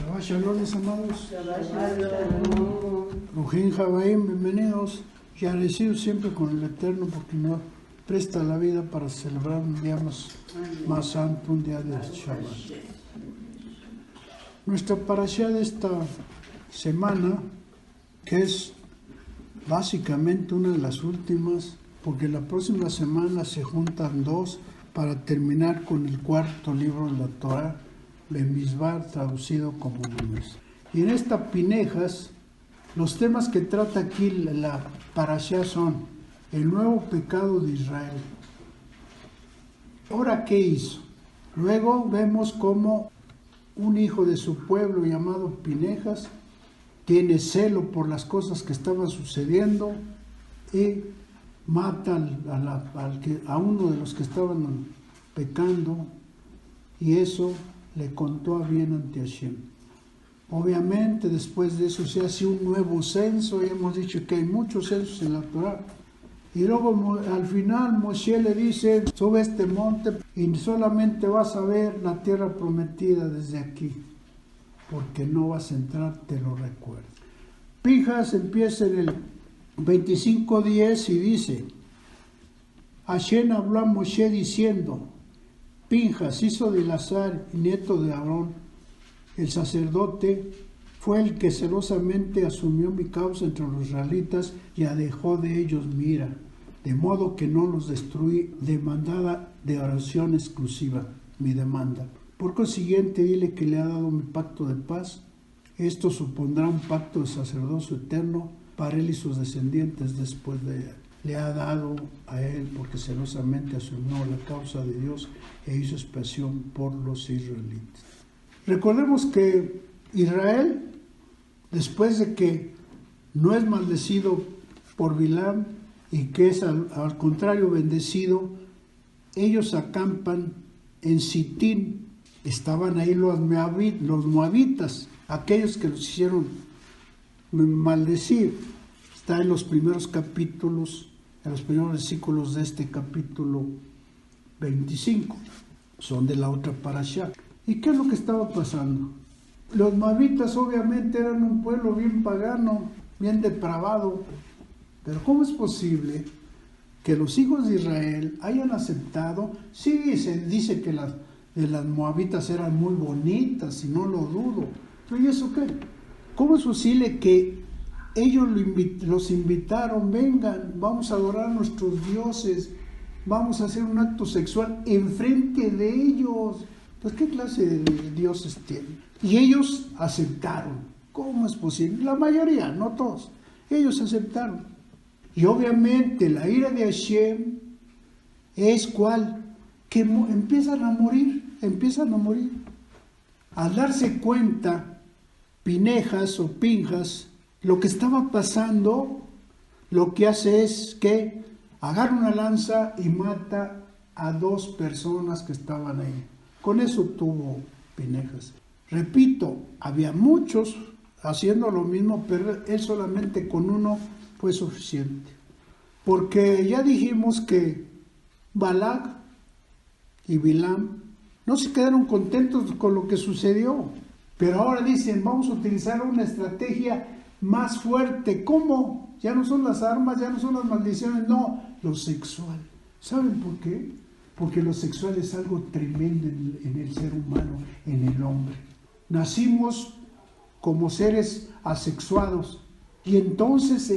Shabbat Shalom, mis amados. Shabbat Shalom. Rujín Jabaim, bienvenidos y agradecidos siempre con el Eterno porque nos presta la vida para celebrar un día más santo, un día de Shabbat. Nuestra parashá de esta semana, que es básicamente una de las últimas, porque la próxima semana se juntan dos para terminar con el cuarto libro de la Torah, Bemizbar, traducido como Números. Y en esta Pinejas, los temas que trata aquí la parashá son el nuevo pecado de Israel. Ahora, ¿qué hizo? Luego vemos cómo un hijo de su pueblo llamado Pinejas tiene celo por las cosas que estaban sucediendo y mata a uno de los que estaban pecando, y eso le contó a bien ante Hashem. Obviamente después de eso se hace un nuevo censo, y hemos dicho que hay muchos censos en la Torah. Y luego al final Moshe le dice: sube este monte y solamente vas a ver la tierra prometida desde aquí, porque no vas a entrar, te lo recuerdo. Pinjas empieza en el 25:10 y dice: Hashem habló a Moshe diciendo: Pinjas, hijo de Elazar y nieto de Aarón, el sacerdote, fue el que celosamente asumió mi causa entre los israelitas y alejó de ellos mi ira, de modo que no los destruí, demandada de oración exclusiva, mi demanda. Por consiguiente, dile que le ha dado mi pacto de paz. Esto supondrá un pacto de sacerdocio eterno para él y sus descendientes después de él. Le ha dado a él porque celosamente asumió la causa de Dios e hizo expiación por los israelitas. Recordemos que Israel, después de que no es maldecido por Bilam y que es al contrario bendecido, ellos acampan en Sitín. Estaban ahí los moabitas, aquellos que los hicieron maldecir. Está en los primeros capítulos, en los primeros versículos de este capítulo 25. Son de la otra parashá. ¿Y qué es lo que estaba pasando? Los moabitas obviamente eran un pueblo bien pagano, bien depravado. Pero ¿cómo es posible que los hijos de Israel hayan aceptado? Sí, se dice que las moabitas eran muy bonitas, y no lo dudo. ¿Y eso qué? ¿Cómo es posible que ellos los invitaron? Vengan, vamos a adorar a nuestros dioses, vamos a hacer un acto sexual enfrente de ellos? Pues, ¿qué clase de dioses tienen? Y ellos aceptaron. ¿Cómo es posible? La mayoría, no todos. Ellos aceptaron. Y obviamente la ira de Hashem es ¿cuál? Que empiezan a morir. Al darse cuenta Pinejas o Pinjas lo que estaba pasando, lo que hace es que agarra una lanza y mata a 2 personas que estaban ahí. Con eso tuvo Pinejas. Repito, había muchos haciendo lo mismo, pero él solamente con uno fue suficiente. Porque ya dijimos que Balac y Bilam no se quedaron contentos con lo que sucedió, pero ahora dicen: vamos a utilizar una estrategia más fuerte. ¿Cómo? Ya no son las armas, ya no son las maldiciones, no, lo sexual. ¿Saben por qué? Porque lo sexual es algo tremendo en el ser humano, en el hombre. Nacimos como seres asexuados, y entonces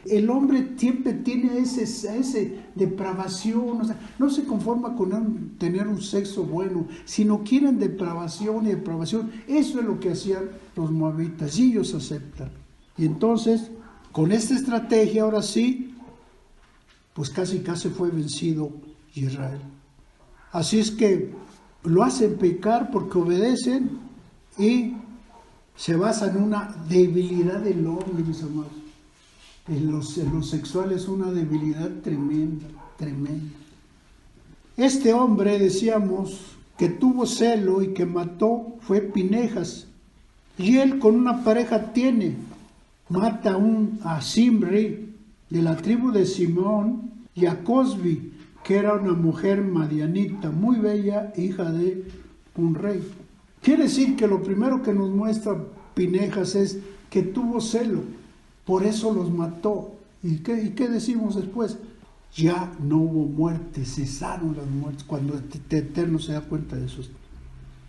el hombre siempre tiene ese depravación. O sea, no se conforma con tener un sexo bueno, sino quieren depravación y depravación. Eso es lo que hacían los moabitas, y ellos aceptan. Y entonces, con esta estrategia, ahora sí, pues casi fue vencido Israel. Así es que lo hacen pecar porque obedecen, y se basa en una debilidad del hombre, mis amados. En lo sexual es una debilidad tremenda. Este hombre, decíamos, que tuvo celo y que mató, fue Pinejas. Y él con una pareja mata a Zimri de la tribu de Simón, y a Cosbi, que era una mujer madianita muy bella, hija de un rey. Quiere decir que lo primero que nos muestra Pinehas es que tuvo celo, por eso los mató. ¿Y qué decimos después? Ya no hubo muerte, cesaron las muertes, cuando el Eterno se da cuenta de eso.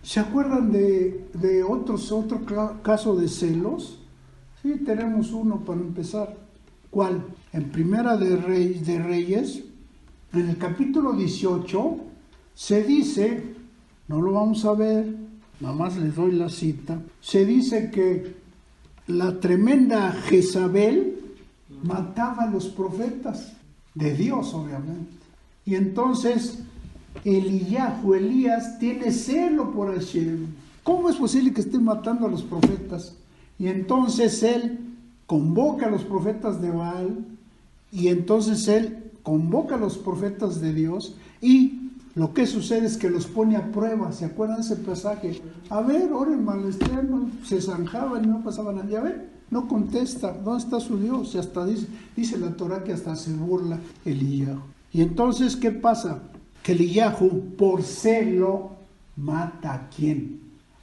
¿Se acuerdan de otro caso de celos? Sí, tenemos uno para empezar. ¿Cuál? En Primera de Reyes, en el capítulo 18, se dice, no lo vamos a ver, nada más les doy la cita, se dice que la tremenda Jezabel mataba a los profetas de Dios, obviamente. Y entonces Elías tiene celo por Hashem. ¿Cómo es posible que esté matando a los profetas? Y entonces él convoca a los profetas de Baal, y entonces él convoca a los profetas de Dios, y lo que sucede es que los pone a prueba. ¿Se acuerdan de ese pasaje? A ver, oren mal externo, se zanjaban y no pasaban allá. A ver, no contesta, ¿dónde está su Dios? Y hasta dice la Torah que hasta se burla Elías. Y entonces, ¿qué pasa? Que Elías, por celo, mata ¿a quién?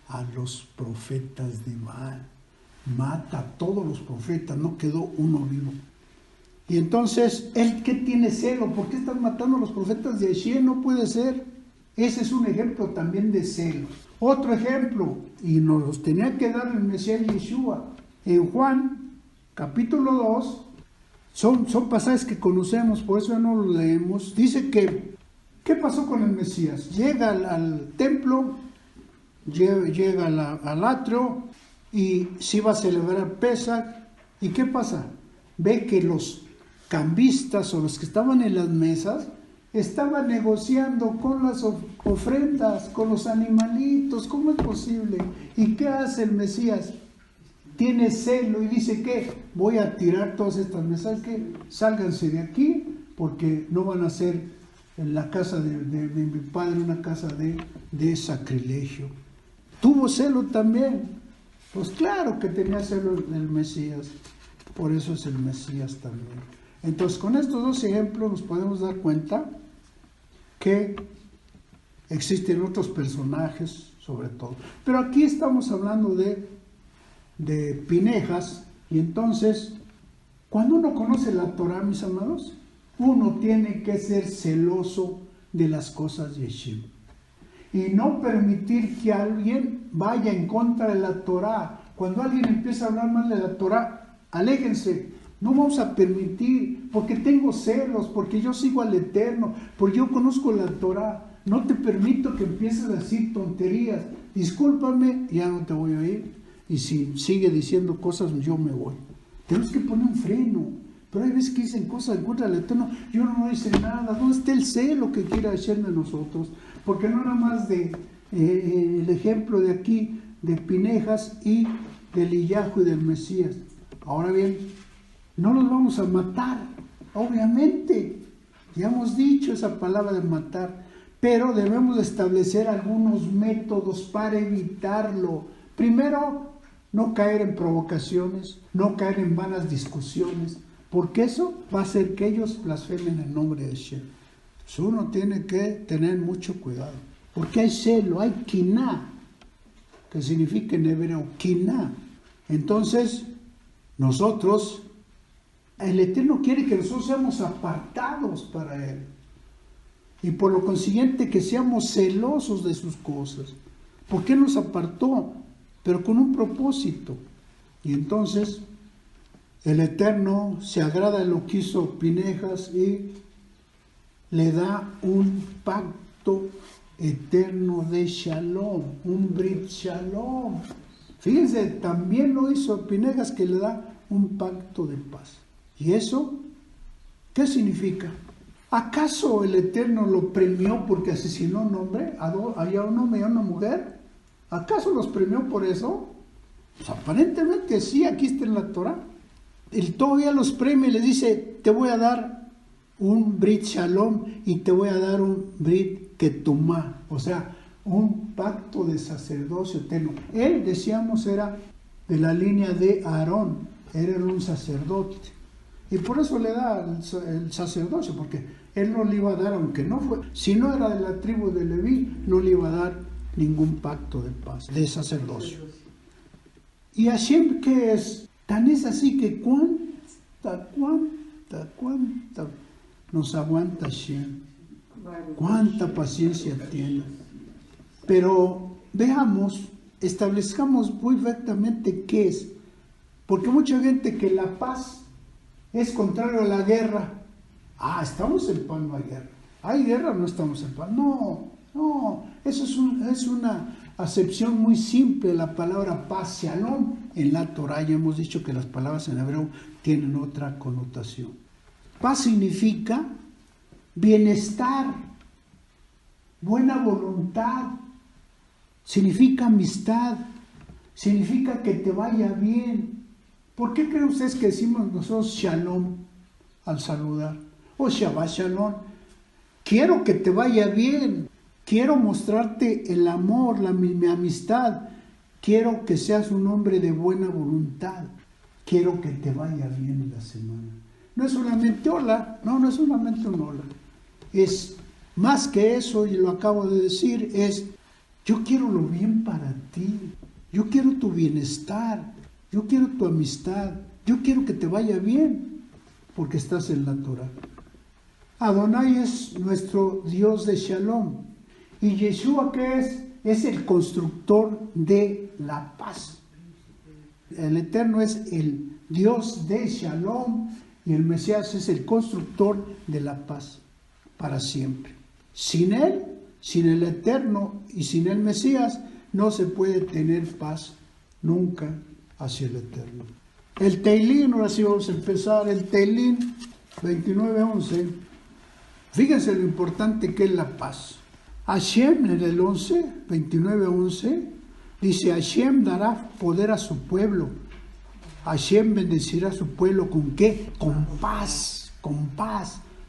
A los profetas de Baal. Mata a todos los profetas, no quedó uno vivo. Y entonces, ¿él qué tiene celo? ¿Por qué están matando a los profetas de Hashem? No puede ser. Ese es un ejemplo también de celo. Otro ejemplo, y nos los tenía que dar el Mesías Yeshua. En Juan, capítulo 2, son pasajes que conocemos, por eso ya no los leemos. Dice que, ¿qué pasó con el Mesías? Llega al templo, llega al atrio, y se iba a celebrar Pesach. ¿Y qué pasa? Ve que los cambistas o los que estaban en las mesas estaban negociando con las ofrendas, con los animalitos. ¿Cómo es posible? ¿Y qué hace el Mesías? Tiene celo y dice que voy a tirar todas estas mesas, que sálganse de aquí, porque no van a ser en la casa de mi padre una casa de sacrilegio. Tuvo celo también. Pues claro que tenía celo el Mesías, por eso es el Mesías también. Entonces, con estos dos ejemplos nos podemos dar cuenta que existen otros personajes, sobre todo. Pero aquí estamos hablando de Pinehas, y entonces, cuando uno conoce la Torah, mis amados, uno tiene que ser celoso de las cosas de Hashem. Y no permitir que alguien vaya en contra de la Torah. Cuando alguien empieza a hablar mal de la Torah, aléjense. No vamos a permitir, porque tengo celos, porque yo sigo al Eterno, porque yo conozco la Torah. No te permito que empieces a decir tonterías. Discúlpame, ya no te voy a oír. Y si sigue diciendo cosas, yo me voy. Tenemos que poner un freno. Pero hay veces que dicen cosas en contra del Eterno. Yo no hice nada. ¿Dónde está el celo que quiere hacer de nosotros? Porque no nada más el ejemplo de aquí, de Pinehas y del Elías y del Mesías. Ahora bien, no los vamos a matar, obviamente. Ya hemos dicho esa palabra de matar, pero debemos establecer algunos métodos para evitarlo. Primero, no caer en provocaciones, no caer en vanas discusiones, porque eso va a hacer que ellos blasfemen el nombre de Hashem. Uno tiene que tener mucho cuidado, porque hay celo, hay quiná, que significa en hebreo quiná. Entonces, nosotros, el Eterno quiere que nosotros seamos apartados para Él, y por lo consiguiente que seamos celosos de sus cosas. ¿Por qué nos apartó? Pero con un propósito. Y entonces, el Eterno se agrada de lo que hizo Pinehas y le da un pacto eterno de Shalom, un Brit Shalom. Fíjense, también lo hizo Pinehas, que le da un pacto de paz. ¿Y eso qué significa? ¿Acaso el Eterno lo premió porque asesinó a un hombre, a un hombre y a una mujer? ¿Acaso los premió por eso? Pues aparentemente sí, aquí está en la Torah. Él todavía los premia y les dice, te voy a dar un Brit Shalom y te voy a dar un Brit Ketumá, o sea, un pacto de sacerdocio eterno. Él, decíamos, era de la línea de Aarón, era un sacerdote. Y por eso le da el sacerdocio, porque él no le iba a dar, aunque no fue, si no era de la tribu de Leví, no le iba a dar ningún pacto de paz, de sacerdocio. ¿Y Hashem qué es? Tan es así que cuánta nos aguanta Hashem. Cuánta paciencia tiene. Pero veamos, establezcamos muy exactamente qué es. Porque mucha gente que la paz es contrario a la guerra. Estamos en paz, no hay guerra. Hay guerra, no estamos en paz. No, eso es una acepción muy simple de la palabra paz, shalom, en la Torah. Ya hemos dicho que las palabras en hebreo tienen otra connotación. Paz significa bienestar, buena voluntad, significa amistad, significa que te vaya bien. ¿Por qué creen ustedes que decimos nosotros shalom al saludar? O Shabbat shalom. Quiero que te vaya bien. Quiero mostrarte el amor, mi amistad. Quiero que seas un hombre de buena voluntad. Quiero que te vaya bien en la semana. No es solamente hola, no es solamente un hola. Es más que eso, y lo acabo de decir, es yo quiero lo bien para ti. Yo quiero tu bienestar. Yo quiero tu amistad. Yo quiero que te vaya bien porque estás en la Torah. Adonai es nuestro Dios de Shalom. ¿Y Yeshua qué es? Es el constructor de la paz. El Eterno es el Dios de Shalom y el Mesías es el constructor de la paz para siempre. Sin Él, sin el Eterno y sin el Mesías, no se puede tener paz nunca hacia el Eterno. El Teilín, ahora sí vamos a empezar, el Teilín 29:11. Fíjense lo importante que es la paz. Hashem en el 29:11 dice: Hashem dará poder a su pueblo. Hashem bendecirá a su pueblo ¿con qué? Con paz,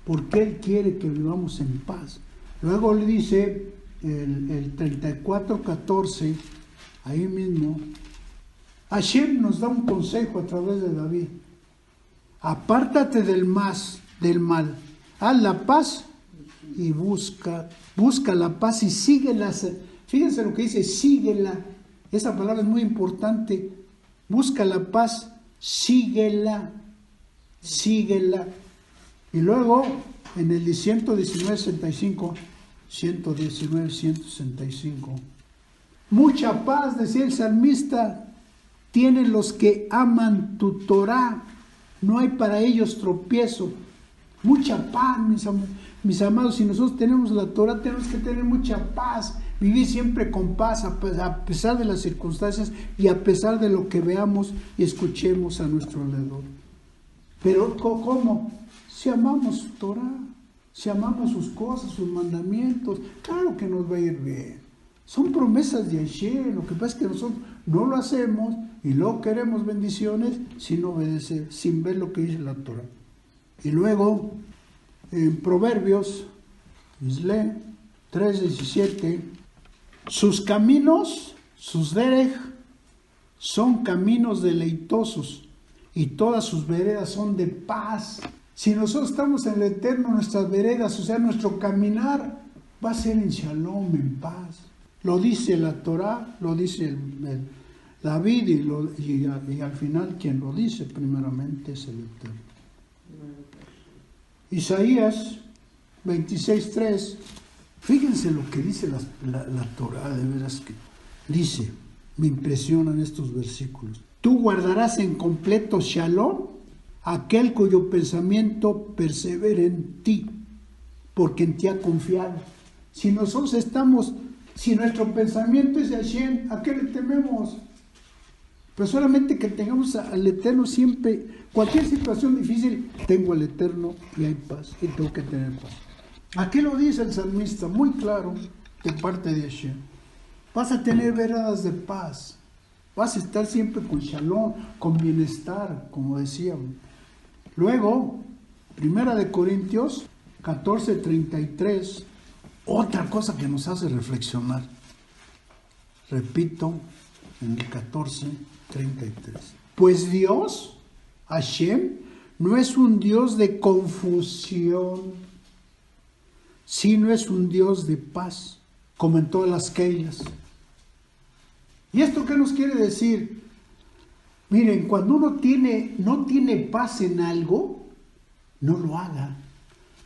porque Él quiere que vivamos en paz. Luego le dice el 34:14, ahí mismo, Hashem nos da un consejo a través de David. Apártate del mal, haz la paz y busca la paz y síguela. Fíjense lo que dice, síguela. Esa palabra es muy importante. Busca la paz, síguela. Y luego, en el 119:65, mucha paz, decía el salmista, tienen los que aman tu Torah, no hay para ellos tropiezo. Mucha paz, mis amados, si nosotros tenemos la Torah, tenemos que tener mucha paz, vivir siempre con paz, a pesar de las circunstancias y a pesar de lo que veamos y escuchemos a nuestro alrededor. Pero ¿cómo? Si amamos su Torah, si amamos sus cosas, sus mandamientos, claro que nos va a ir bien. Son promesas de Hashem. Lo que pasa es que nosotros no lo hacemos y luego queremos bendiciones sin obedecer, sin ver lo que dice la Torah. Y luego, en Proverbios, Misle 3:17, sus caminos, sus derech, son caminos deleitosos y todas sus veredas son de paz. Si nosotros estamos en el Eterno, nuestras veredas, o sea, nuestro caminar, va a ser en shalom, en paz. Lo dice la Torah, lo dice el David y al final quien lo dice primeramente es el Eterno. Isaías 26:3, fíjense lo que dice la Torah, de veras que dice, me impresionan estos versículos. Tú guardarás en completo shalom aquel cuyo pensamiento persevera en ti, porque en ti ha confiado. Si nosotros si nuestro pensamiento es de Hashem, ¿a qué le tememos? Pero solamente que tengamos al Eterno siempre, cualquier situación difícil, tengo al Eterno y hay paz, y tengo que tener paz. Aquí lo dice el salmista, muy claro, de parte de Hashem. Vas a tener veradas de paz, vas a estar siempre con shalom, con bienestar, como decíamos. Luego, 1 Corintios 14:33, otra cosa que nos hace reflexionar. Repito, en el 14:33. Pues Dios, Hashem, no es un Dios de confusión, sino es un Dios de paz, como en todas las queyas. ¿Y esto qué nos quiere decir? Miren, cuando uno no tiene paz en algo, no lo haga,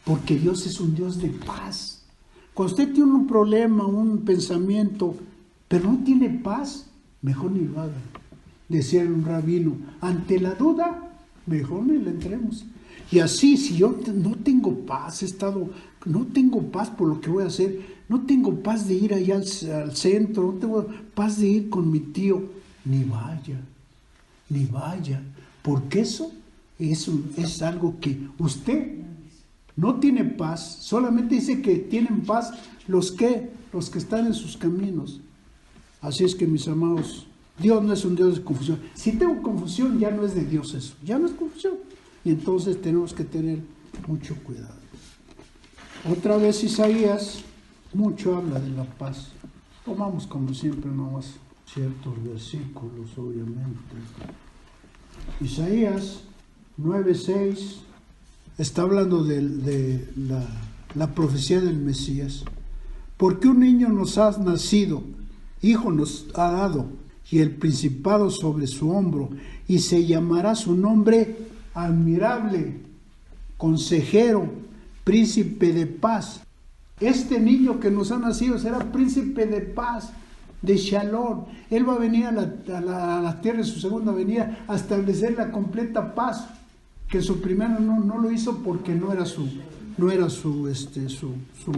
porque Dios es un Dios de paz. Cuando usted tiene un problema, un pensamiento, pero no tiene paz, mejor ni lo haga. Decía un rabino, ante la duda, mejor ni le entremos. Y así, si yo no tengo paz, no tengo paz por lo que voy a hacer, no tengo paz de ir allá al centro, no tengo paz de ir con mi tío, ni vaya, porque eso es algo que usted no tiene paz, solamente dice que tienen paz los que están en sus caminos. Así es que, mis amados, Dios no es un Dios de confusión. Si tengo confusión, ya no es de Dios eso, ya no es confusión. Y entonces tenemos que tener mucho cuidado. Otra vez Isaías, mucho habla de la paz. Tomamos como siempre nomás ciertos versículos, obviamente. Isaías 9:6 está hablando de la profecía del Mesías. Porque un niño nos ha nacido, hijo nos ha dado, y el principado sobre su hombro, y se llamará su nombre admirable, consejero, príncipe de paz. Este niño que nos ha nacido será príncipe de paz, de Shalom. Él va a venir a la tierra en su segunda venida a establecer la completa paz, que su primero no lo hizo porque no era su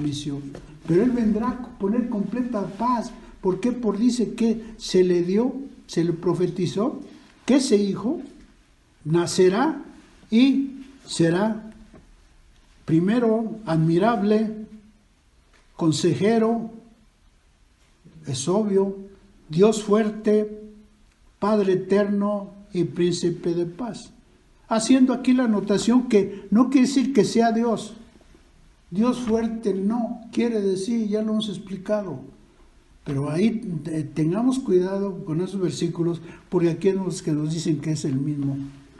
misión. Pero Él vendrá a poner completa paz. ¿Por qué? Porque dice que se le profetizó que ese hijo nacerá y será primero admirable, consejero, es obvio, Dios fuerte, Padre eterno y príncipe de paz. Haciendo aquí la anotación que no quiere decir que sea Dios fuerte, no quiere decir, ya lo hemos explicado. Pero ahí tengamos cuidado con esos versículos, porque aquí es los que nos dicen que es el mismo,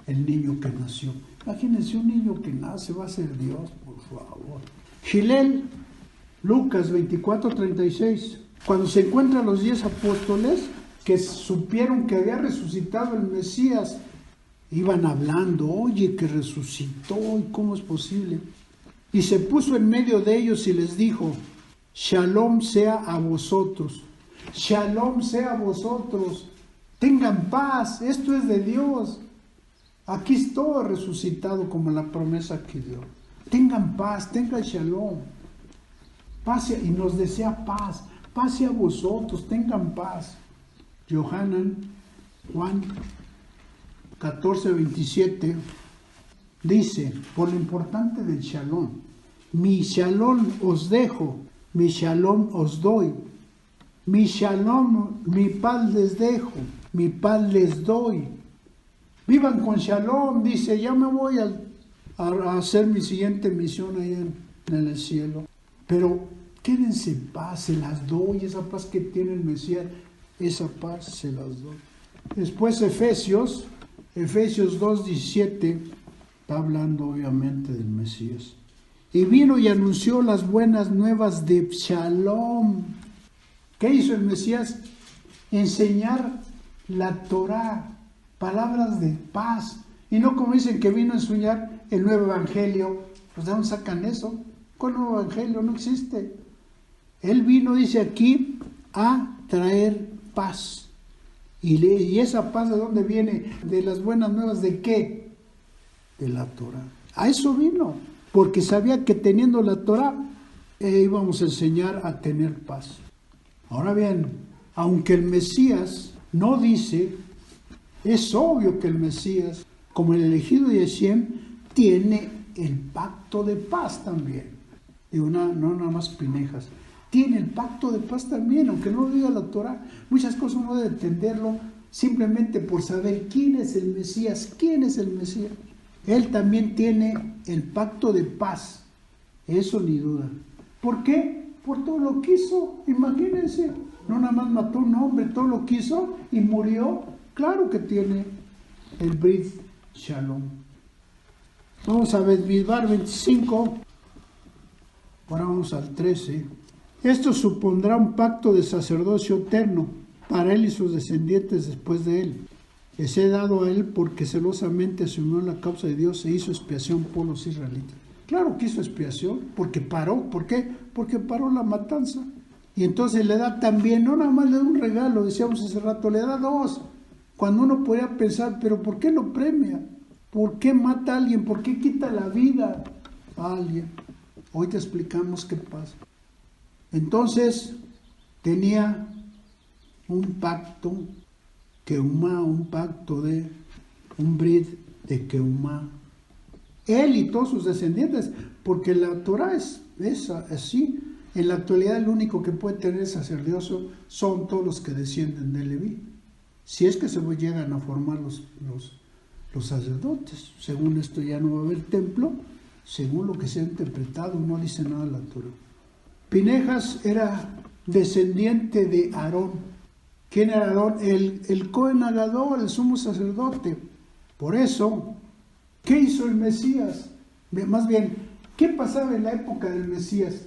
el niño que nació. Imagínense, un niño que nace va a ser Dios, por favor. Gilel, Lucas 24:36. Cuando se encuentran los 10 apóstoles que supieron que había resucitado el Mesías, iban hablando, oye, que resucitó, ¿y cómo es posible? Y se puso en medio de ellos y les dijo, Shalom sea a vosotros, Shalom sea a vosotros, tengan paz, esto es de Dios. Aquí estoy resucitado como la promesa que dio. Tengan paz, tengan Shalom. Paz, y nos desea paz, paz a vosotros, tengan paz. Juan 14:27 dice, por lo importante del Shalom, mi Shalom os dejo, mi Shalom os doy, mi Shalom, mi paz les dejo, mi paz les doy. Vivan con Shalom, dice, ya me voy a hacer mi siguiente misión ahí en el cielo. Pero quédense en paz, se las doy, esa paz que tiene el Mesías, esa paz se las doy. Después Efesios 2:17, está hablando obviamente del Mesías. Y vino y anunció las buenas nuevas de Shalom. ¿Qué hizo el Mesías? Enseñar la Torá, palabras de paz. Y no como dicen que vino a enseñar el nuevo evangelio. Pues ¿de dónde sacan eso? ¿Cuál nuevo evangelio? No existe. Él vino, dice aquí, a traer paz. Y esa paz, ¿de dónde viene? De las buenas nuevas, ¿de qué? De la Torá. A eso vino, porque sabía que teniendo la Torá íbamos a enseñar a tener paz. Ahora bien, aunque el Mesías no dice, es obvio que el Mesías, como el elegido de Hashem, tiene el pacto de paz también. Digo, no nada más Pinehas. Tiene el pacto de paz también, aunque no lo diga la Torá. Muchas cosas uno debe entenderlo simplemente por saber quién es el Mesías. ¿Quién es el Mesías? Él también tiene el pacto de paz. Eso ni duda. ¿Por qué? Por todo lo que hizo. Imagínense. No nada más mató un hombre, todo lo que hizo y murió. Claro que tiene el Brit Shalom. Vamos a ver Bidbar 25. Ahora vamos al 13. Esto supondrá un pacto de sacerdocio eterno para él y sus descendientes después de él. Les he dado a él porque celosamente se unió en la causa de Dios e hizo expiación por los israelitas. Claro que hizo expiación, porque paró. ¿Por qué? Porque paró la matanza. Y entonces le da también, no nada más le da un regalo, decíamos hace rato, le da dos. Cuando uno podía pensar, pero ¿por qué lo premia? ¿Por qué mata a alguien? ¿Por qué quita la vida a alguien? Hoy te explicamos qué pasa. Entonces tenía un pacto, Keumá, un pacto de un brit de Keumá. Él y todos sus descendientes, porque la Torah es así. En la actualidad el único que puede tener sacerdocio son todos los que descienden de Leví. Si es que se llegan a formar los sacerdotes. Según esto ya no va a haber templo, según lo que se ha interpretado, no dice nada la Torah. Pinehas era descendiente de Aarón. ¿Quién era Aarón? El Cohen Agadol, el sumo sacerdote. Por eso, ¿qué hizo el Mesías? Más bien, ¿qué pasaba en la época del Mesías?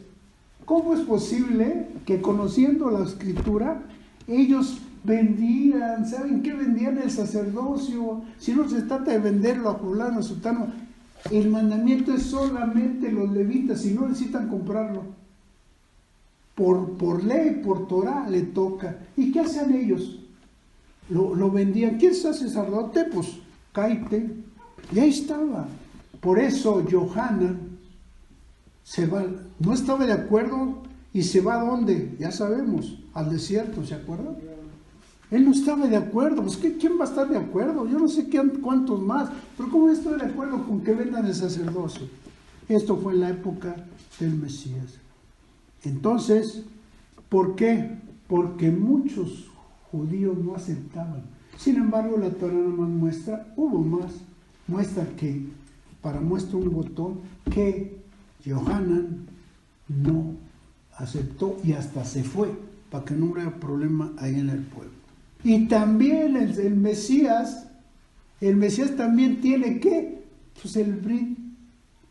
¿Cómo es posible que conociendo la Escritura, ellos vendían, ¿saben qué? Vendían el sacerdocio. Si no se trata de venderlo a fulano, a sutano, el mandamiento es solamente los levitas, si no necesitan comprarlo. Por ley, por Torah le toca. ¿Y qué hacían ellos? Lo vendían. ¿Quién es sacerdote? Pues cáete. Y ahí estaba. Por eso Yohanan se va, no estaba de acuerdo y se va ¿a dónde? Ya sabemos, al desierto, ¿se acuerdan? Él no estaba de acuerdo. Pues ¿quién va a estar de acuerdo? Yo no sé cuántos más, pero ¿cómo estoy de acuerdo con que vendan el sacerdocio? Esto fue en la época del Mesías. Entonces, ¿por qué? Porque muchos judíos no aceptaban. Sin embargo, la Torah nada más muestra que, para muestra un botón, que Yohanan no aceptó y hasta se fue, para que no hubiera problema ahí en el pueblo. Y también el Mesías también tiene ¿qué? Pues el brit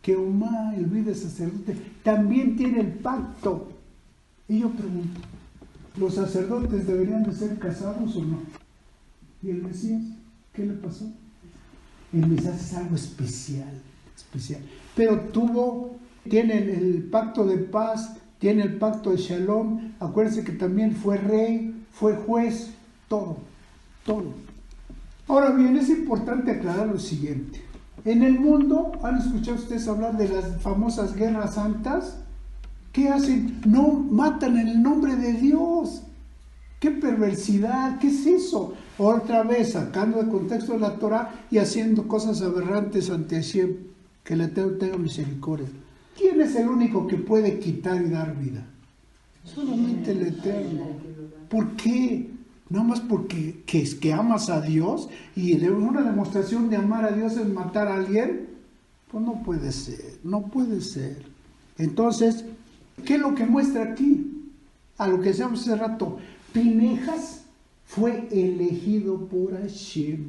Keumá, el brit de sacerdote, también tiene el pacto. Y yo pregunto, ¿los sacerdotes deberían de ser casados o no? ¿Y el Mesías? ¿Qué le pasó? El Mesías es algo especial. Pero tiene el pacto de paz, tiene el pacto de Shalom. Acuérdense que también fue rey, fue juez, todo. Ahora bien, es importante aclarar lo siguiente. En el mundo, ¿han escuchado ustedes hablar de las famosas guerras santas? ¿Qué hacen? No matan en el nombre de Dios. ¡Qué perversidad! ¿Qué es eso? Otra vez, sacando de contexto de la Torah y haciendo cosas aberrantes ante Hashem. Que el Eterno tenga misericordia. ¿Quién es el único que puede quitar y dar vida? Solamente el Eterno. ¿Por qué? Nada más porque es que amas a Dios y una demostración de amar a Dios es matar a alguien. Pues no puede ser. Entonces, ¿qué es lo que muestra aquí? A lo que decíamos hace rato, Pinehas fue elegido por Hashem.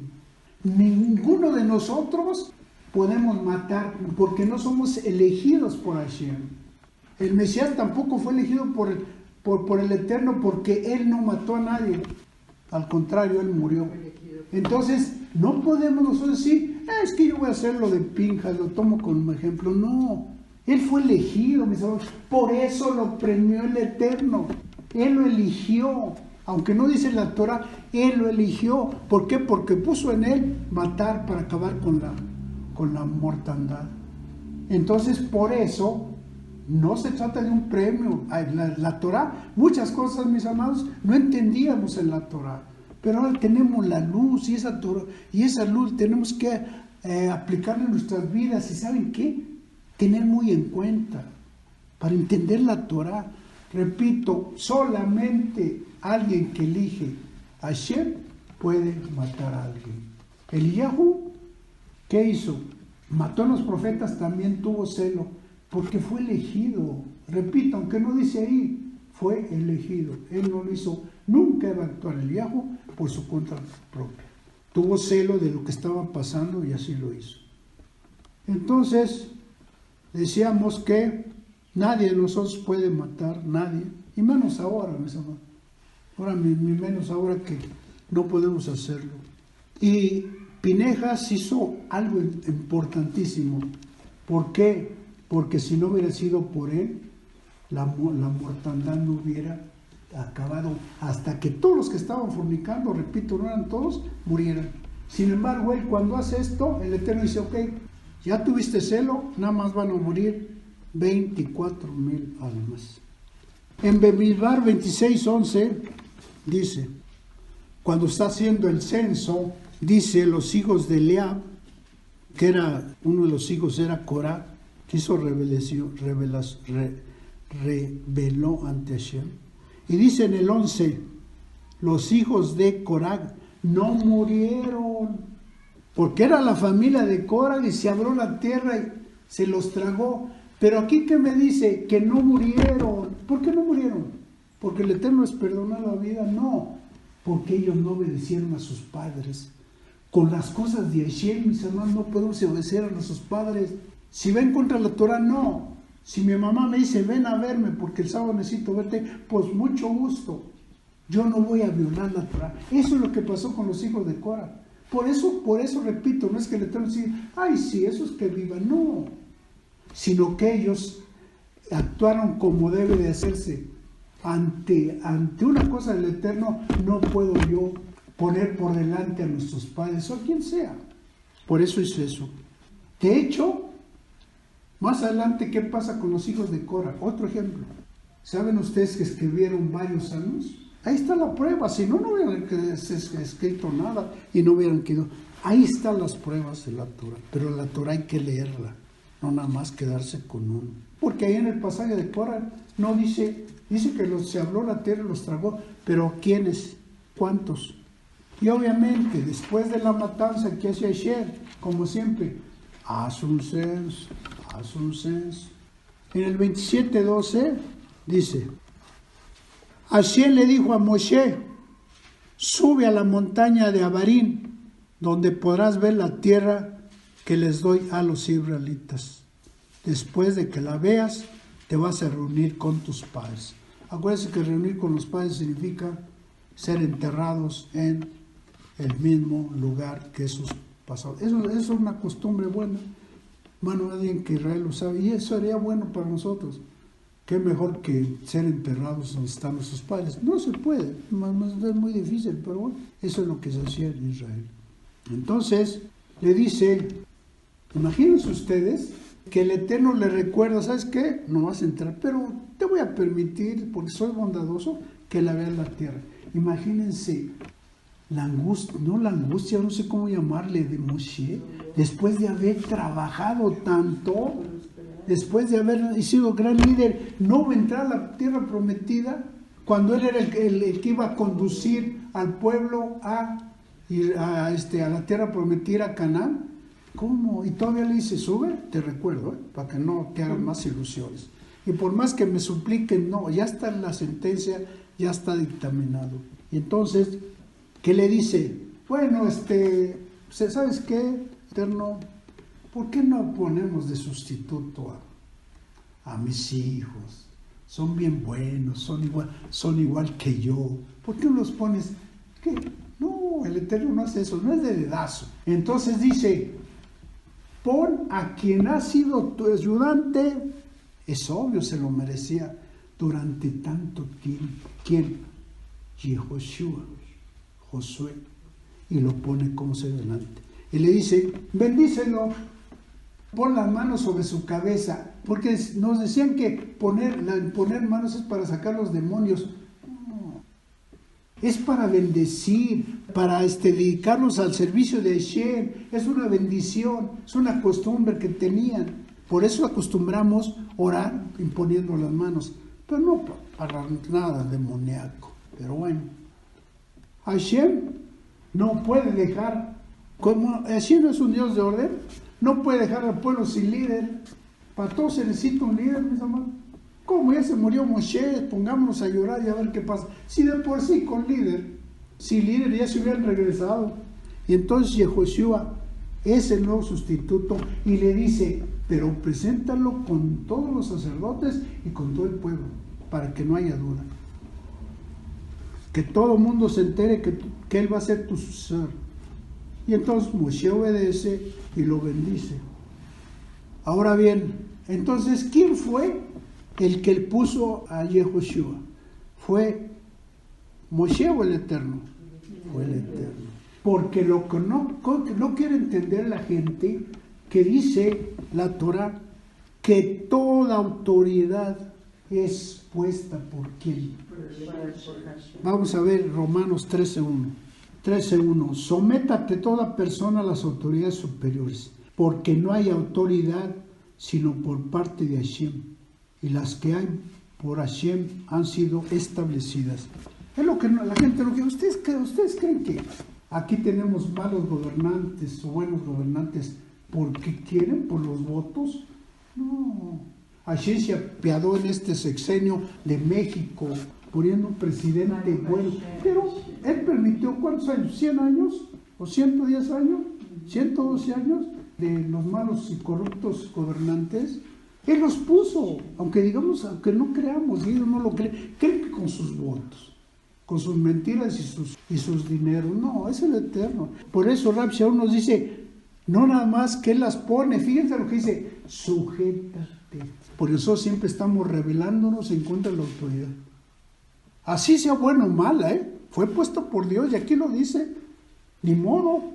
Ninguno de nosotros podemos matar porque no somos elegidos por Hashem. El Mesías tampoco fue elegido por el Eterno porque él no mató a nadie. Al contrario, él murió. Entonces, no podemos nosotros decir, es que yo voy a hacer lo de Pinhas, lo tomo como ejemplo. No, él fue elegido, mis amigos. Por eso lo premió el Eterno. Él lo eligió. Aunque no dice la Torah, él lo eligió. ¿Por qué? Porque puso en él matar para acabar con la mortandad. Entonces, por eso, no se trata de un premio. La Torah, muchas cosas, mis amados, no entendíamos en la Torah. Pero ahora tenemos la luz y esa Torah, y esa luz tenemos que aplicarla en nuestras vidas. ¿Y saben qué? Tener muy en cuenta para entender la Torah. Repito, solamente alguien que elige a Hashem puede matar a alguien. Eliyahu, ¿qué hizo? Mató a los profetas, también tuvo celo, porque fue elegido. Repito, aunque no dice ahí, fue elegido. Él no lo hizo, nunca iba a actuar Eliyahu por su cuenta propia. Tuvo celo de lo que estaba pasando y así lo hizo. Entonces, decíamos que nadie de nosotros puede matar, nadie. Y menos ahora, mis amados. Ahora, menos ahora que no podemos hacerlo. Y Pinehas hizo algo importantísimo. ¿Por qué? Porque si no hubiera sido por él, la mortandad no hubiera acabado hasta que todos los que estaban fornicando, repito, no eran todos, murieran. Sin embargo, él cuando hace esto, el Eterno dice, ok, ya tuviste celo, nada más van a morir 24,000 almas. En Bemidbar 26:11 dice, cuando está haciendo el censo, dice los hijos de Eliab, que era, uno de los hijos era Corá, que hizo rebeló ante Hashem. Y dice en el 11, los hijos de Corá no murieron, porque era la familia de Corá y se abrió la tierra y se los tragó. Pero aquí que me dice que no murieron. ¿Por qué no murieron? ¿Porque el Eterno les perdonó la vida? No, porque ellos no obedecieron a sus padres. Con las cosas de Hashem, mis hermanos, no podemos obedecer a nuestros padres. Si ven contra la Torah, no. Si mi mamá me dice, ven a verme porque el sábado necesito verte, pues mucho gusto. Yo no voy a violar la Torah. Eso es lo que pasó con los hijos de Corá. Por eso repito, no es que el Eterno diga, ay, sí, eso es que vivan. No. Sino que ellos actuaron como debe de hacerse. Ante una cosa del Eterno, no puedo yo poner por delante a nuestros padres o a quien sea. Por eso hizo eso. De hecho, más adelante, ¿qué pasa con los hijos de Corá? Otro ejemplo. ¿Saben ustedes que escribieron varios salmos? Ahí está la prueba. Si no, no hubieran escrito nada y no hubieran quedado. Ahí están las pruebas de la Torah. Pero la Torah hay que leerla, no nada más quedarse con uno. Porque ahí en el pasaje de Corá no dice que se habló la tierra y los tragó. Pero ¿quiénes? ¿Cuántos? Y obviamente, después de la matanza que hace Asher, como siempre, haz un censo. En el 27:12 dice, Hashem le dijo a Moshe, sube a la montaña de Abarín, donde podrás ver la tierra que les doy a los israelitas. Después de que la veas, te vas a reunir con tus padres. Acuérdense que reunir con los padres significa ser enterrados en el mismo lugar que sus pasados. Eso es una costumbre buena. Bueno, alguien que Israel lo sabe, y eso sería bueno para nosotros. Qué mejor que ser enterrados donde están nuestros padres. No se puede, es muy difícil, pero bueno, eso es lo que se hacía en Israel. Entonces, le dice, imagínense ustedes que el Eterno le recuerda, ¿sabes qué? No vas a entrar, pero te voy a permitir, porque soy bondadoso, que la veas la tierra. Imagínense la angustia, no sé cómo llamarle, de Moshe, después de haber trabajado tanto, después de haber sido gran líder, no va a entrar a la tierra prometida, cuando él era el que iba a conducir al pueblo a la tierra prometida, a Canaán. ¿Cómo? Y todavía le dice, sube, te recuerdo, para que no te hagan más ilusiones. Y por más que me supliquen, no, ya está en la sentencia, ya está dictaminado. Y entonces, ¿qué le dice? Bueno, ¿sabes qué, Eterno? ¿Por qué no ponemos de sustituto a mis hijos? Son bien buenos, son igual que yo. ¿Por qué no los pones? ¿Qué? No, el Eterno no hace eso, no es de dedazo. Entonces dice, pon a quien ha sido tu ayudante, es obvio, se lo merecía durante tanto tiempo. ¿Quién? Yehoshua, Josué, y lo pone como se delante. Y le dice, bendícelo, pon las manos sobre su cabeza, porque nos decían que poner manos es para sacar los demonios. No, es para bendecir, para dedicarlos al servicio de Hashem. Es una bendición, es una costumbre que tenían. Por eso acostumbramos orar imponiendo las manos, pero no para nada demoníaco. Pero bueno, Hashem no puede dejar, como Hashem no es un Dios de orden, no puede dejar al pueblo sin líder. Para todos se necesita un líder, mis amados. ¿Cómo ya se murió Moshe? Pongámonos a llorar y a ver qué pasa. Si de por sí con líder, sin líder ya se hubieran regresado. Y entonces Yehoshua es el nuevo sustituto y le dice, pero preséntalo con todos los sacerdotes y con todo el pueblo. para que no haya duda. Que todo el mundo se entere que él va a ser tu sucesor. Y entonces Moshe obedece y lo bendice. Ahora bien, entonces, ¿quién fue el que puso a Yehoshua? ¿Fue Moshe o el Eterno? Fue el Eterno. Porque lo que no quiere entender la gente, que dice la Torah, que toda autoridad es puesta por quién. Vamos a ver Romanos 13:1. 13:1. Sométate toda persona a las autoridades superiores, porque no hay autoridad sino por parte de Hashem, y las que hay por Hashem han sido establecidas. Es lo que la gente lo que ustedes creen que aquí tenemos malos gobernantes o buenos gobernantes porque quieren, por los votos. No. Hashem se apiadó en este sexenio de México poniendo un presidente bueno, pero él permitió, ¿cuántos años? ¿100 años? ¿O 110 años? ¿112 años de los malos y corruptos gobernantes? Él los puso, aunque no creamos, y ellos no lo creen que con sus votos, con sus mentiras y sus dineros. No, es el Eterno. Por eso Rab Shaul nos dice, no nada más que él las pone, fíjense lo que dice, sujétate. Por eso siempre estamos rebelándonos en contra de la autoridad. Así sea buena o mala, fue puesto por Dios y aquí lo dice, ni modo,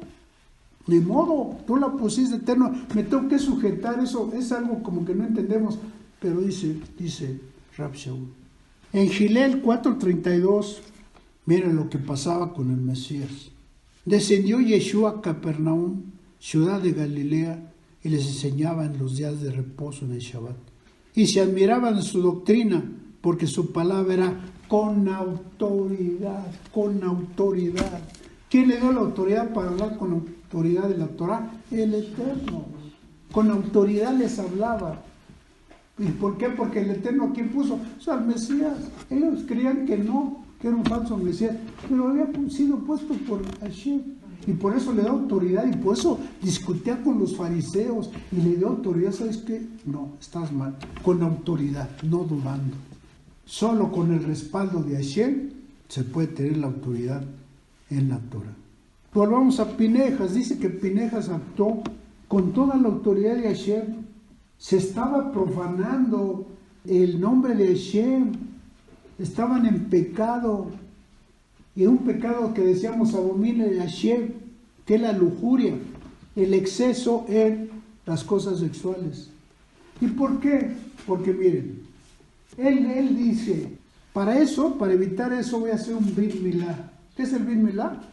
tú la pusiste Eterno, me tengo que sujetar, eso es algo como que no entendemos, pero dice Rab Shaul. En Gilel 4:32, miren lo que pasaba con el Mesías. Descendió Yeshua a Capernaum, ciudad de Galilea, y les enseñaba en los días de reposo en el Shabbat. Y se admiraban de su doctrina, porque su palabra era con autoridad. ¿Quién le dio la autoridad para hablar con autoridad de la Torah? El Eterno. Con autoridad les hablaba. ¿Y por qué? Porque el Eterno, ¿quién puso? O sea, al Mesías. Ellos creían que no, que era un falso Mesías, pero había sido puesto por Hashem. Y por eso le da autoridad, y por eso discutía con los fariseos, y le dio autoridad. ¿Sabes qué? No, estás mal. Con autoridad, no dudando. Solo con el respaldo de Hashem se puede tener la autoridad en la Torah. Volvamos a Pinejas. Dice que Pinejas actuó con toda la autoridad de Hashem. Se estaba profanando el nombre de Hashem. Estaban en pecado. Y un pecado que decíamos abomina de Hashem, que es la lujuria, el exceso en las cosas sexuales. ¿Y por qué? Porque miren, él dice, para evitar eso voy a hacer un Brit Milá. ¿Qué es el Brit Milá?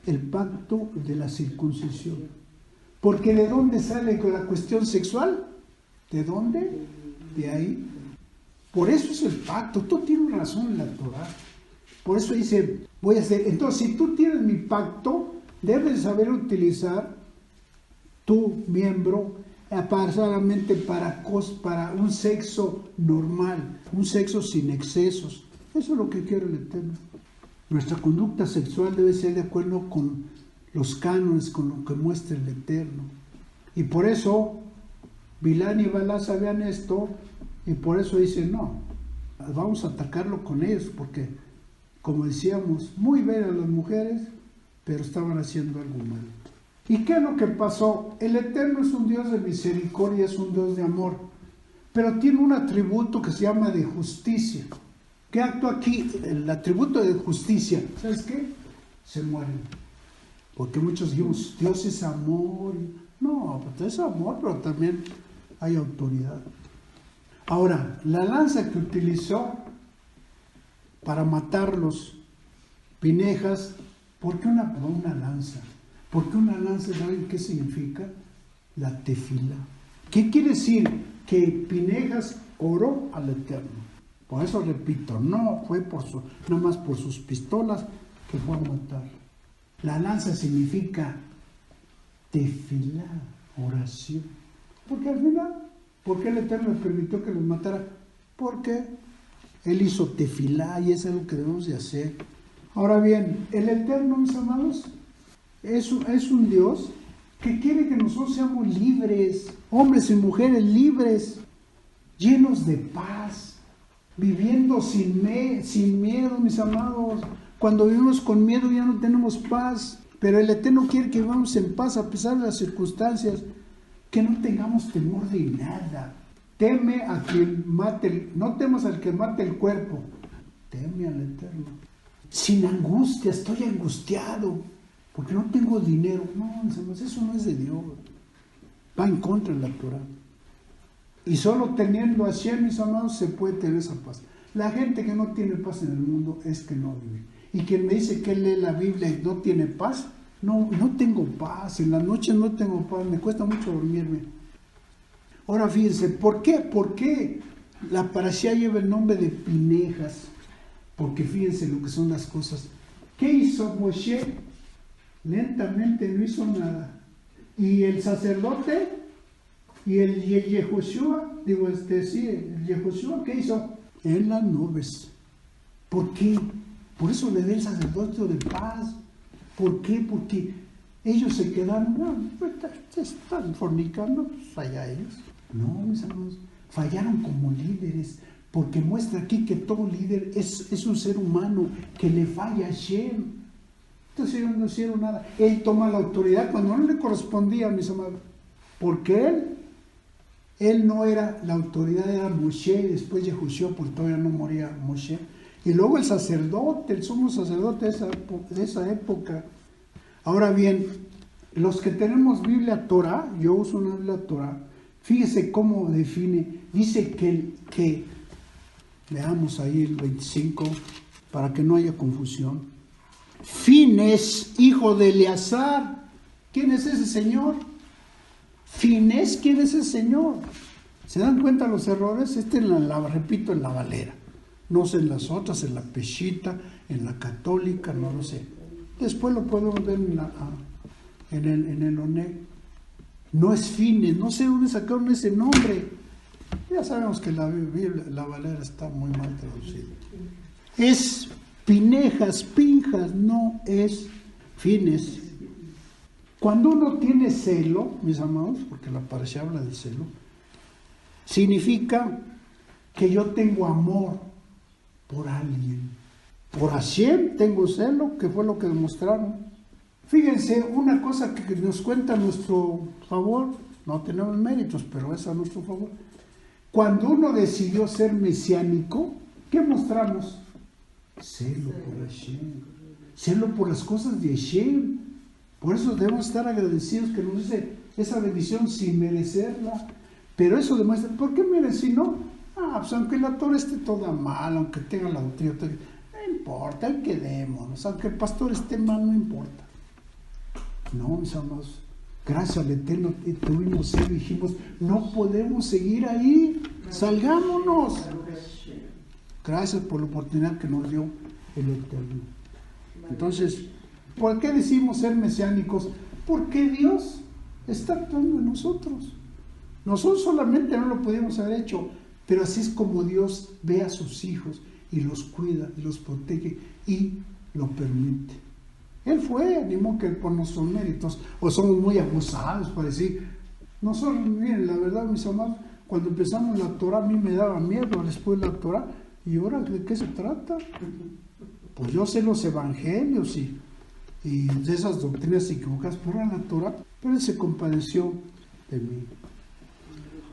El pacto de la circuncisión. Porque ¿de dónde sale con la cuestión sexual? ¿De dónde? De ahí. Por eso es el pacto. Tú tienes razón en la Torah. Por eso dice, voy a hacer. Entonces, si tú tienes mi pacto, debes saber utilizar tu miembro solamente para un sexo normal, un sexo sin excesos. Eso es lo que quiere el Eterno. Nuestra conducta sexual debe ser de acuerdo con los cánones, con lo que muestra el Eterno. Y por eso, Bilán y Balá sabían esto, y por eso dicen, no, vamos a atacarlo con ellos, porque, como decíamos, muy bellas las mujeres, pero estaban haciendo algo malo. ¿Y qué es lo que pasó? El Eterno es un Dios de misericordia, es un Dios de amor, pero tiene un atributo que se llama de justicia. ¿Qué acto aquí? El atributo de justicia, ¿sabes qué? Se mueren. Porque muchos dijimos, Dios es amor. No, pues es amor, pero también hay autoridad. Ahora, la lanza que utilizó para matarlos, Pinejas, ¿por qué una lanza? Porque una lanza, ¿saben qué significa? La tefila. ¿Qué quiere decir? Que Pinejas oró al Eterno. Por eso repito, no fue nada más por sus pistolas que fue a matar. La lanza significa tefila, oración. Porque al final, ¿por qué el Eterno les permitió que los matara? Porque Él hizo tefilá y es algo que debemos de hacer. Ahora bien, el Eterno, mis amados, es un Dios que quiere que nosotros seamos libres, hombres y mujeres libres, llenos de paz. viviendo sin miedo, mis amados. Cuando vivimos con miedo ya no tenemos paz, pero el Eterno quiere que vivamos en paz a pesar de las circunstancias, que no tengamos temor de nada. Teme a quien no temas al que mate el cuerpo, teme al Eterno. Sin angustia, estoy angustiado, porque no tengo dinero. No, mis amados, eso no es de Dios. Va en contra de la Torah. Y solo teniendo a Hashem, mis amados, se puede tener esa paz. La gente que no tiene paz en el mundo es que no vive. Y quien me dice que lee la Biblia y no tiene paz, no tengo paz. En la noche no tengo paz, me cuesta mucho dormirme. Ahora fíjense, ¿por qué? ¿Por qué la parashá lleva el nombre de Pinejas? Porque fíjense lo que son las cosas. ¿Qué hizo Moshe? Lentamente no hizo nada. Y el sacerdote y el Yehoshua, el Yehoshua, ¿qué hizo? En las nubes. ¿Por qué? Por eso le dio el sacerdocio de paz. ¿Por qué? Porque ellos se quedaron, se están fornicando, pues allá ellos. No, mis hermanos, fallaron como líderes, porque muestra aquí que todo líder es un ser humano que le falla a Hashem. Entonces ellos no hicieron nada. Él toma la autoridad cuando no le correspondía, mis amados, porque él no era la autoridad, era Moshe, y después Yehoshua, porque todavía no moría Moshe. Y luego el sacerdote, el sumo sacerdote de esa época. Ahora bien, los que tenemos Biblia Torah, yo uso una Biblia Torah, fíjese cómo define, dice que veamos ahí el 25, para que no haya confusión. Fines, hijo de Eleazar. ¿Quién es ese señor? Fines, ¿quién es ese señor? ¿Se dan cuenta los errores? Repito, en la Valera. No sé en las otras, en la Peshita, en la Católica, no lo sé. Después lo podemos ver en el ONE. No es Fines, no sé dónde sacaron ese nombre. Ya sabemos que la Valera está muy mal traducida. Es Pinjas, no es Fines. Cuando uno tiene celo, mis amados, porque la parashá habla de celo, significa que yo tengo amor por alguien. Por Hashem tengo celo, que fue lo que demostraron. Fíjense, una cosa que nos cuenta a nuestro favor, no tenemos méritos, pero es a nuestro favor. Cuando uno decidió ser mesiánico, ¿qué mostramos? Celo por Hashem, celo por las cosas de Hashem. Por eso debemos estar agradecidos que nos dice esa bendición sin merecerla. Pero eso demuestra, ¿por qué merecí? No, pues aunque la Torah esté toda mal, aunque tenga la doctrina, no importa, el que demos, aunque el pastor esté mal, no importa. No, mis amados, gracias al Eterno tuvimos celo y dijimos, no podemos seguir ahí, salgámonos. Gracias por la oportunidad que nos dio el Eterno. Entonces, ¿por qué decimos ser mesiánicos? Porque Dios está actuando en nosotros. Nosotros solamente no lo podíamos haber hecho, pero así es como Dios ve a sus hijos y los cuida y los protege y lo permite. Él fue, animó que por nuestros méritos, o somos muy abusados para decir, nosotros, miren, la verdad, mis amados, cuando empezamos la Torah a mí me daba miedo después de la Torah, y ahora, ¿de qué se trata? Pues yo sé los evangelios y de esas doctrinas equivocadas, por la Torah, pero Él se compadeció de mí.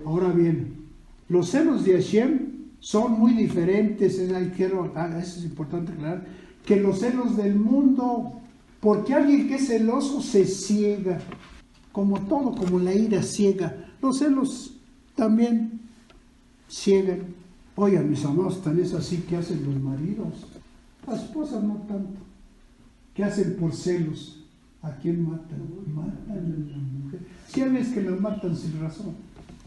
Ahora bien, los celos de Hashem son muy diferentes, eso es importante aclarar, que los celos del mundo, porque alguien que es celoso se ciega, como todo, como la ira ciega. Los celos también ciegan. Oigan, mis amados, tan es así que hacen los maridos, las esposas no tanto. ¿Qué hacen por celos? ¿A quién matan? Matan a la mujer. Si hay veces que la matan sin razón.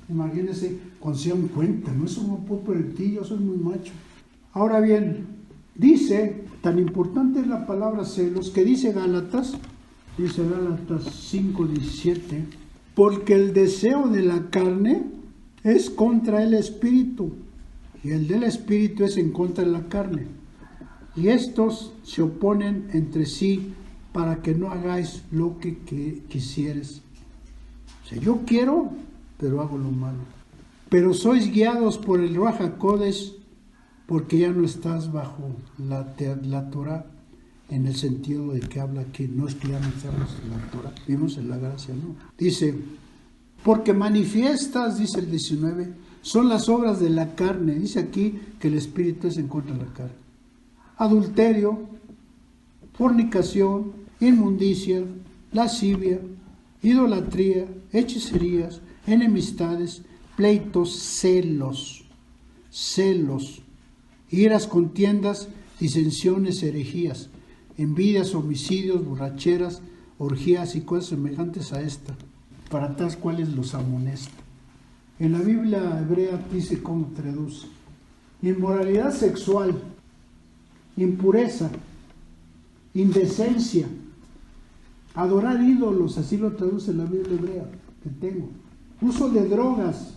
Imagínense, cuando se dan cuenta, no, eso no puedo por el ti, yo soy muy macho. Ahora bien, dice, tan importante es la palabra celos, que dice Gálatas 5:17, porque el deseo de la carne es contra el espíritu, y el del espíritu es en contra de la carne. Y estos se oponen entre sí para que no hagáis lo que quisieres. O sea, yo quiero, pero hago lo malo. Pero sois guiados por el Ruach HaKodesh, porque ya no estás bajo la Torah en el sentido de que habla que no es que ya no estamos en la Torah, vivimos en la gracia, no. Dice, porque manifiestas, dice el 19, son las obras de la carne. Dice aquí que el espíritu es en contra de la carne. Adulterio, fornicación, inmundicia, lascivia, idolatría, hechicerías, enemistades, pleitos, celos, iras, contiendas, disensiones, herejías, envidias, homicidios, borracheras, orgías y cosas semejantes a esta, para tales cuales los amonesta. En la Biblia hebrea dice cómo traduce: inmoralidad sexual, impureza, indecencia, adorar ídolos, así lo traduce la Biblia hebrea que tengo, uso de drogas,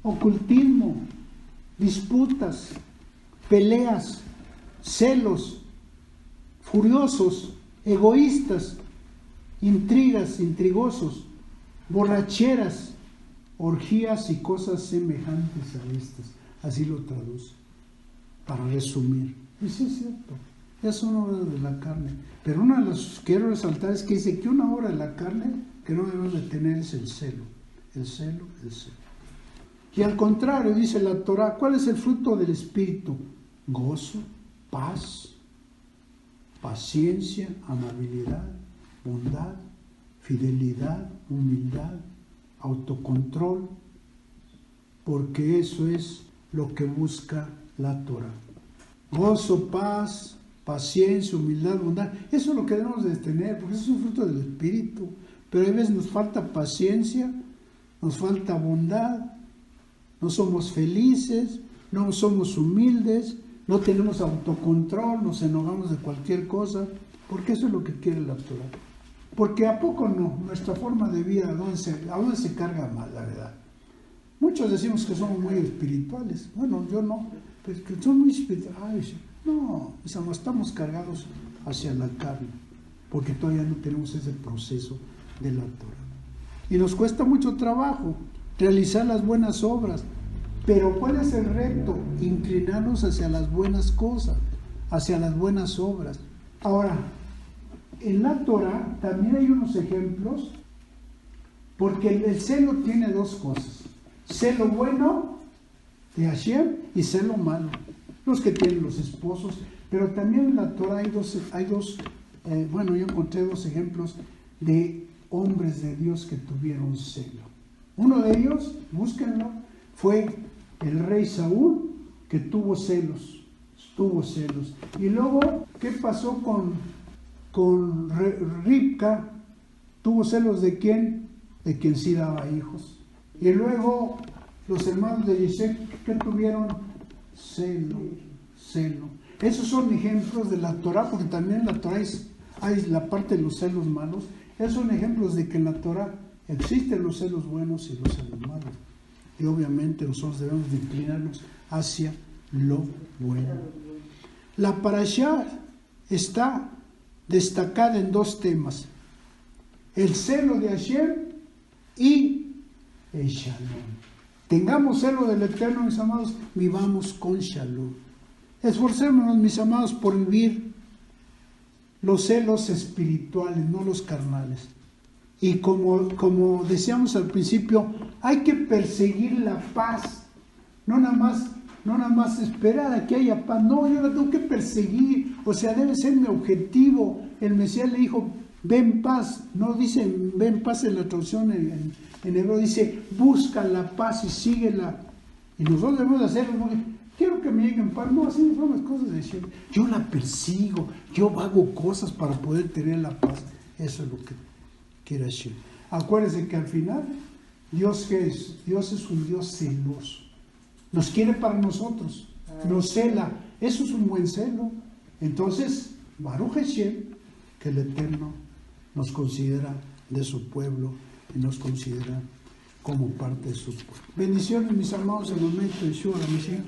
ocultismo, disputas, peleas, celos, furiosos, egoístas, intrigas, intrigosos, borracheras, orgías y cosas semejantes a estas. Así lo traduce, para resumir. Y sí es cierto, ya son obras de la carne. Pero una de las que quiero resaltar es que dice que una obra de la carne que no debemos de tener es el celo. El celo. Y al contrario, dice la Torah, ¿cuál es el fruto del Espíritu? Gozo, paz, paciencia, amabilidad, bondad, fidelidad, humildad, autocontrol, porque eso es lo que busca la Torah. Gozo, paz, paciencia, humildad, bondad, eso es lo que debemos de tener, porque eso es un fruto del Espíritu. Pero a veces nos falta paciencia, nos falta bondad, no somos felices, no somos humildes, no tenemos autocontrol, nos enojamos de cualquier cosa, porque eso es lo que quiere la Torah. Porque ¿a poco no? Nuestra forma de vida, ¿a dónde se carga mal, la verdad? Muchos decimos que somos muy espirituales. Bueno, yo no, pero que son muy espirituales. No, estamos cargados hacia la carne, porque todavía no tenemos ese proceso de la Torah. Y nos cuesta mucho trabajo realizar las buenas obras. Pero ¿cuál es el reto? Inclinarnos hacia las buenas cosas, hacia las buenas obras. Ahora, en la Torah también hay unos ejemplos, porque el celo tiene dos cosas: celo bueno de Hashem y celo malo, los que tienen los esposos. Pero también en la Torah yo encontré dos ejemplos de hombres de Dios que tuvieron celo. Uno de ellos, búsquenlo, fue el rey Saúl, que tuvo celos. Y luego, ¿qué pasó con Ribca? Tuvo celos ¿de quién? De quien sí daba hijos. Y luego, los hermanos de Isaac, ¿qué tuvieron? Celo. Esos son ejemplos de la Torah, porque también en la Torah hay la parte de los celos malos. Esos son ejemplos de que en la Torah existen los celos buenos y los celos malos. Y obviamente nosotros debemos de inclinarnos hacia lo bueno. La parashá está destacada en dos temas: el celo de Hashem y el shalom. Tengamos celo del Eterno, mis amados, vivamos con shalom. Esforcémonos, mis amados, por vivir los celos espirituales, no los carnales. Y como decíamos al principio, hay que perseguir la paz, no nada más esperar a que haya paz. No, yo la tengo que perseguir, o sea, debe ser mi objetivo. El Mesías le dijo, ven paz, no dice ven paz en la traducción en hebreo, dice busca la paz y síguela. Y nosotros debemos hacerlo, porque quiero que me lleguen paz. No, así son las cosas de Hashem. Yo la persigo, yo hago cosas para poder tener la paz. Eso es lo que quiere Hashem. Acuérdense que al final, Dios es un Dios celoso. Nos quiere para nosotros, nos cela. Eso es un buen celo. Entonces, Baruch Hashem, que el Eterno nos considera de su pueblo y nos considera como parte de su pueblo. Bendiciones, mis amados, en el nombre de Yeshua, la Mesías.